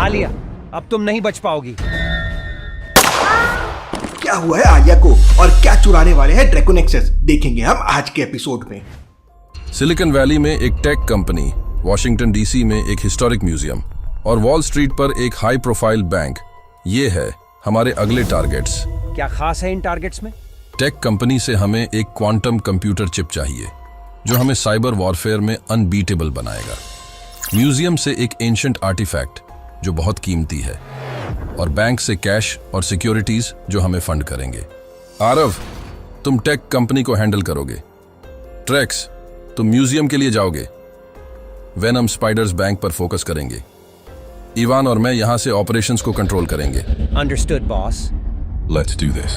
आलिया, अब तुम नहीं बच पाओगी। क्या हुआ है आलिया को और क्या चुराने वाले हैं ड्रैको नेक्सस, देखेंगे हम आज के एपिसोड में। सिलिकॉन वैली में एक टेक कंपनी, वॉशिंगटन डीसी में एक हिस्टोरिक म्यूजियम और वॉल स्ट्रीट पर एक हाई प्रोफाइल बैंक, ये है हमारे अगले टारगेट्स। क्या खास है इन टारगेट्स में? टेक कंपनी से हमें एक क्वांटम कंप्यूटर चिप चाहिए जो हमें साइबर वॉरफेयर में अनबीटेबल बनाएगा। म्यूजियम से एक एंशिएंट आर्टिफैक्ट जो बहुत कीमती है, और बैंक से कैश और सिक्योरिटीज जो हमें फंड करेंगे। आरव, तुम टेक कंपनी को हैंडल करोगे। ट्रेक्स, तुम म्यूजियम के लिए जाओगे। वेनम स्पाइडर्स बैंक पर फोकस करेंगे। इवान और मैं यहां से ऑपरेशंस को कंट्रोल करेंगे। Understood boss. Let's do this.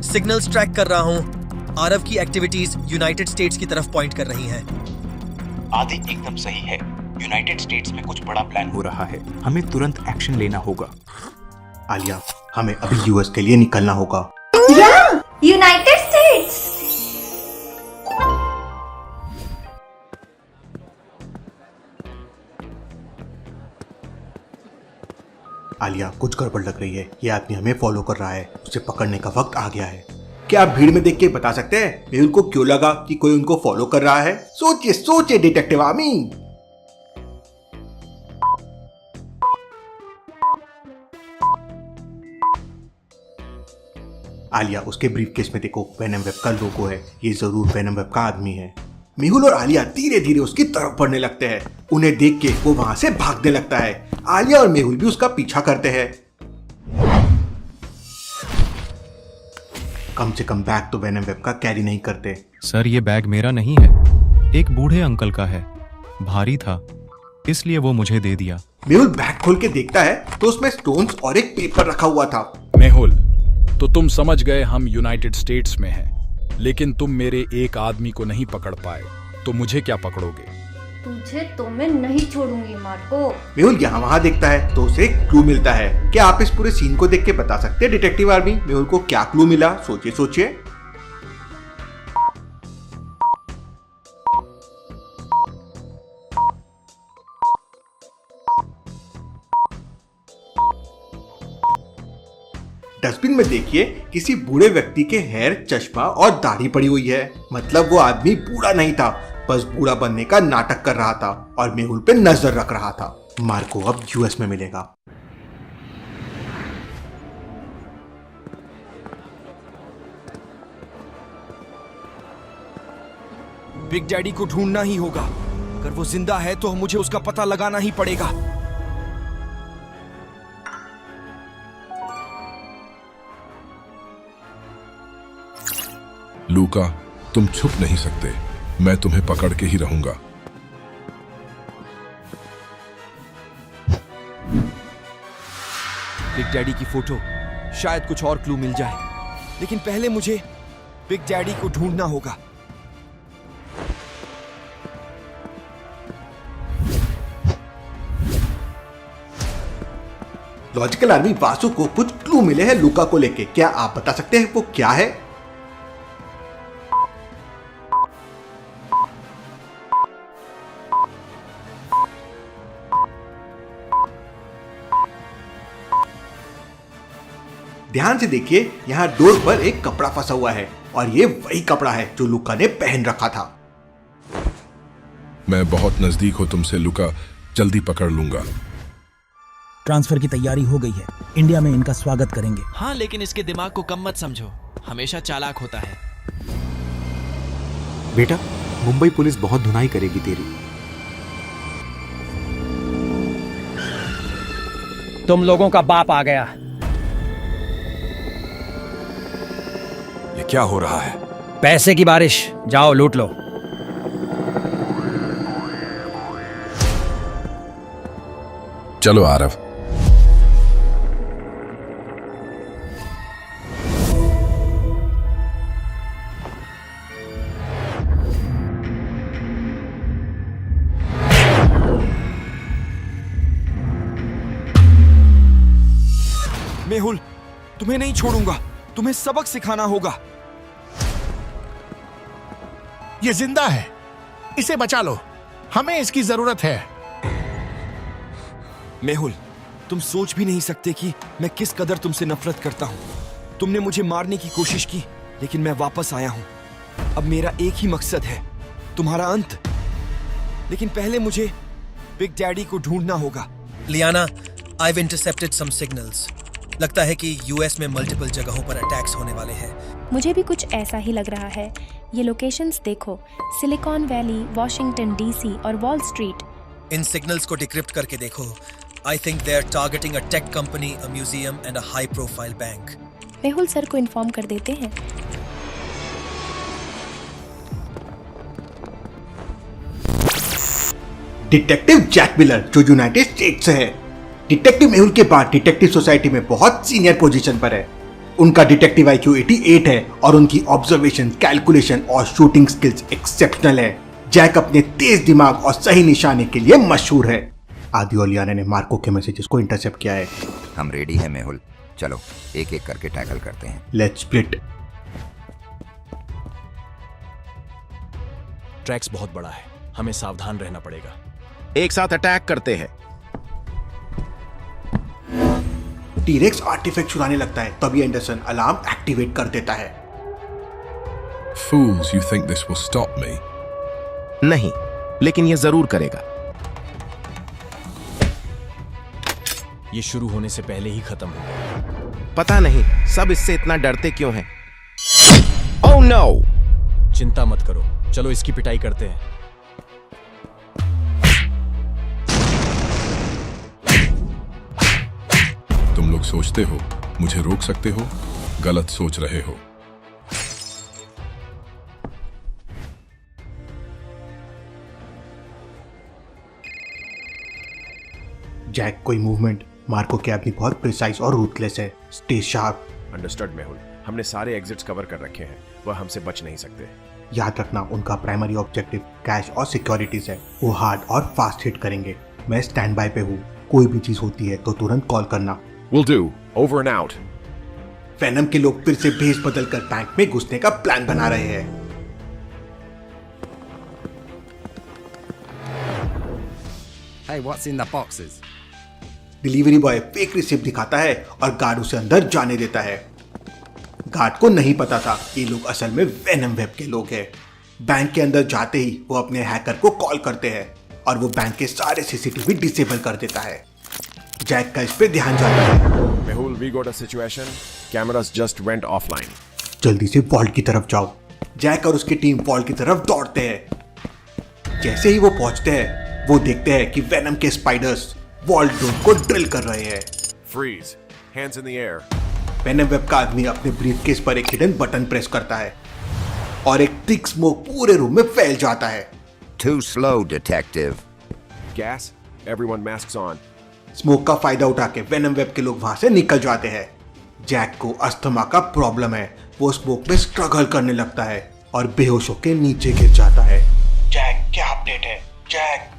Signals track कर रहा हूं। आरव की एक्टिविटीज यूनाइटेड स्टेट्स की तरफ पॉइंट कर रही हैं। आदि एकदम सही है। यूनाइटेड स्टेट्स में कुछ बड़ा प्लान हो रहा है, हमें तुरंत एक्शन लेना होगा। आलिया, हमें अभी यूएस के लिए निकलना होगा। United states. आलिया, कुछ गड़बड़ लग रही है। ये आदमी हमें फॉलो कर रहा है, उसे पकड़ने का वक्त आ गया है। क्या आप भीड़ में देख के बता सकते हैं मेहुल को क्यों लगा कि कोई उनको फॉलो कर रहा है? सोचिए सोचिए डिटेक्टिव आमी। आलिया, उसके ब्रीफकेस में देखो, वेनम वेब का लोगो है। ये जरूर वेनम वेब का आदमी है। मेहुल और आलिया धीरे धीरे उसकी तरफ बढ़ने लगते हैं। उन्हें देख के वो वहां से भागने लगता है। आलिया और मेहुल भी उसका पीछा करते हैं। कम से कम बैग तो वेनम वेब का कैरी नहीं करते। सर, ये बैग मेरा नहीं है, एक बूढ़े अंकल का है। भारी था इसलिए वो मुझे दे दिया। मेहुल बैग खोल के देखता है तो उसमें स्टोन्स और एक पेपर रखा हुआ था। मेहुल, तो तुम समझ गए हम यूनाइटेड स्टेट्स में हैं, लेकिन तुम मेरे एक आदमी को नहीं पकड़ पाए, तो मुझे क्या पकड़ोगे? तुझे तो मैं नहीं छोड़ूंगी मार्को। मेहुल यहाँ वहाँ देखता है तो उसे एक क्लू मिलता है। क्या आप इस पूरे सीन को देख के बता सकते हैं डिटेक्टिव आर्मी, मेहुल को क्या क्लू मिला? सोचिए सोचिए। डस्टबिन में देखिए, किसी बूढ़े व्यक्ति के हेयर, चश्मा और दाढ़ी पड़ी हुई है। मतलब वो आदमी बूढ़ा नहीं था, बस बूढ़ा बनने का नाटक कर रहा था और मेहुल पे नजर रख रहा था। मार्को अब यूएस में मिलेगा। बिग डैडी को ढूंढना ही होगा। अगर वो जिंदा है तो मुझे उसका पता लगाना ही पड़ेगा। लूका, तुम छुप नहीं सकते, मैं तुम्हें पकड़ के ही रहूंगा। बिग डैडी की फोटो, शायद कुछ और क्लू मिल जाए, लेकिन पहले मुझे बिग डैडी को ढूंढना होगा। लॉजिकल आर्मी, वासु को कुछ क्लू मिले हैं लूका को लेके। क्या आप बता सकते हैं वो क्या है? ध्यान से देखिए, यहाँ डोर पर एक कपड़ा फंसा हुआ है और ये वही कपड़ा है जो लूका ने पहन रखा था। मैं बहुत नजदीक हूं तुमसे लूका, जल्दी पकड़ लूंगा। ट्रांसफर की तैयारी हो गई है, इंडिया में इनका स्वागत करेंगे। हाँ, लेकिन इसके दिमाग को कम मत समझो, हमेशा चालाक होता है। बेटा, मुंबई पुलिस बहुत धुनाई करेगी तेरी। तुम लोगों का बाप आ गया। ये क्या हो रहा है? पैसे की बारिश, जाओ लूट लो। चलो आरव। मेहुल, तुम्हें नहीं छोड़ूंगा, तुम्हें सबक सिखाना होगा। ये जिंदा है, इसे बचा लो, हमें इसकी जरूरत है। मेहुल, तुम सोच भी नहीं सकते कि मैं किस कदर तुमसे नफरत करता हूँ। तुमने मुझे मारने की कोशिश की, लेकिन मैं वापस आया हूँ। अब मेरा एक ही मकसद है, तुम्हारा अंत। लेकिन पहले मुझे बिग डैडी को ढूंढना होगा। लियाना, I've intercepted some signals. लगता है कि यूएस में मल्टीपल जगहों पर अटैक्स होने वाले हैं। मुझे भी कुछ ऐसा ही लग रहा है। ये लोकेशंस देखो, सिलिकॉन वैली, वॉशिंगटन डीसी और वॉल स्ट्रीट। इन सिग्नल्स को डिक्रिप्ट करके देखो। I think they're targeting a tech company, a museum and a high-profile bank. Mehul sir को इन्फॉर्म कर देते हैं। डिटेक्टिव जैक मिलर जो यूनाइटेड स्टेट्स से है। डिटेक्टिव मेहुल के बाद डिटेक्टिव सोसाइटी में बहुत सीनियर पोजीशन पर है। उनका डिटेक्टिव IQ 88 है और उनकी ऑब्जर्वेशन, कैलकुलेशन और शूटिंग स्किल्स एक्सेप्शनल है। जैक अपने तेज दिमाग और सही निशाने के लिए मशहूर है। आदि और लियाना ने मार्को के मैसेजेस को इंटरसेप्ट किया है। हम रेडी हैं मेहुल, चलो एक एक करके टैकल करते हैं। Let's split. ट्रैक्स बहुत बड़ा है, हमें सावधान रहना पड़ेगा। एक साथ अटैक करते हैं। टीरेक्स आर्टिफैक्ट चुराने लगता है, तभी एंडरसन अलार्म एक्टिवेट कर देता है। Fools, you think this will stop me? नहीं, लेकिन यह जरूर करेगा। ये शुरू होने से पहले ही खत्म हो गया। पता नहीं सब इससे इतना डरते क्यों हैं। Oh no! चिंता मत करो, चलो इसकी पिटाई करते हैं। तुम लोग सोचते हो मुझे रोक सकते हो, गलत सोच रहे हो। जैक कोई मूवमेंट, मार्को की आदमी बहुत प्रिसाइज और रूथलेस है। Stay sharp. अंडरस्टूड मेहुल, हमने सारे एग्जिट्स कवर कर रखे हैं, वह हमसे बच नहीं सकते। याद रखना, उनका प्राइमरी ऑब्जेक्टिव कैश और सिक्योरिटीज है। वो हार्ड और फास्ट हिट करेंगे। मैं स्टैंड बाय पे हूँ, कोई भी चीज होती है तो तुरंत कॉल करना। Will do. Over and out. Venom के लोग फिर से भेस बदलकर बैंक में घुसने का प्लान बना रहे हैं। Hey, what's in the boxes? Delivery boy fake receipt दिखाता है और गार्ड उसे अंदर जाने देता है। गार्ड को नहीं पता था ये लोग असल में वेनम वेब के लोग हैं। बैंक के अंदर जाते ही वो अपने हैकर को कॉल करते हैं और वो बैंक के सारे CCTV डिसेबल कर देता है। जैक का इस पे ध्यान जाता है। Mehul, we got a situation. Cameras just went offline. जल्दी से वॉल्ट की तरफ जाओ। जैक और उसकी टीम वॉल्ट की तरफ दौड़ते हैं। जैसे ही वो पहुंचते हैं, वो देखते हैं कि वेनम के स्पाइडर्स वॉल्ट डोर को ड्रिल कर रहे हैं। Freeze. Hands in the air. Venom web का आदमी अपने ब्रीफकेस पर एक हिडन बटन प्रेस करता है और एक थिक स्मोक पूरे रूम में फैल जाता है। Too slow, detective. Gas. Everyone masks on. Smoke का फायदा उठा के वेनम वेब के लोग वहां से निकल जाते हैं। जैक को अस्थमा का प्रॉब्लम है। वो स्मोक में स्ट्रगल करने लगता है और बेहोश होकर नीचे गिर जाता है। जैक, क्या अपडेट है? जैक।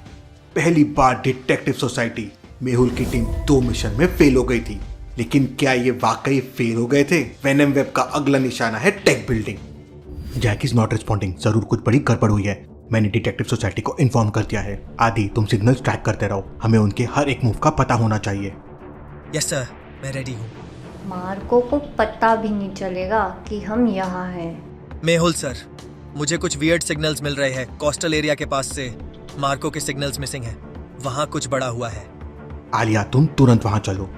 पहली बार डिटेक्टिव सोसाइटी, मेहुल की टीम 2 मिशन में फेल हो गई थी, लेकिन क्या ये वाकई फेल हो गए थे? वेनम वेब का अगला निशाना है tech building. Jack is not responding. जरूर कुछ बड़ी गड़बड़ हुई है। मैंने डिटेक्टिव सोसाइटी को इन्फॉर्म कर दिया है। आदि, तुम सिग्नल्स ट्रैक करते रहो, हमें उनके हर एक मूव का पता होना चाहिए। यस सर, मैं रेडी हूँ। मार्को को पता भी नहीं चलेगा कि हम यहाँ हैं। मेहुल सर, मुझे कुछ वियर्ड सिग्नल्स मिल रहे हैं। कोस्टल एरिया के पास से मार्को के सिग्नल्स मिसिंग हैं। वहाँ कुछ बड़ा हुआ है। आलिया, तुम तुरंत वहाँ चलो।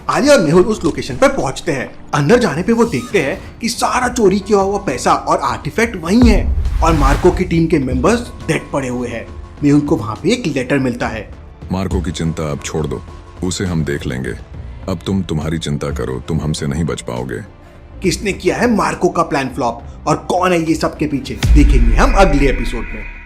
आलिया और मेहुल उस लोकेशन पर पहुंचते हैं। अंदर जाने पे वो देखते हैं कि सारा चोरी किया हुआ पैसा और आर्टिफैक्ट वहीं है और मार्को की टीम के मेंबर्स डेड पड़े हुए हैं। मेहुल को वहाँ पे एक लेटर मिलता है। मार्को की चिंता अब छोड़ दो, उसे हम देख लेंगे। अब तुम तुम्हारी चिंता करो, तुम हमसे नहीं बच पाओगे। किसने किया है मार्को का प्लान फ्लॉप और कौन है ये सब के पीछे, देखेंगे हम अगले एपिसोड में।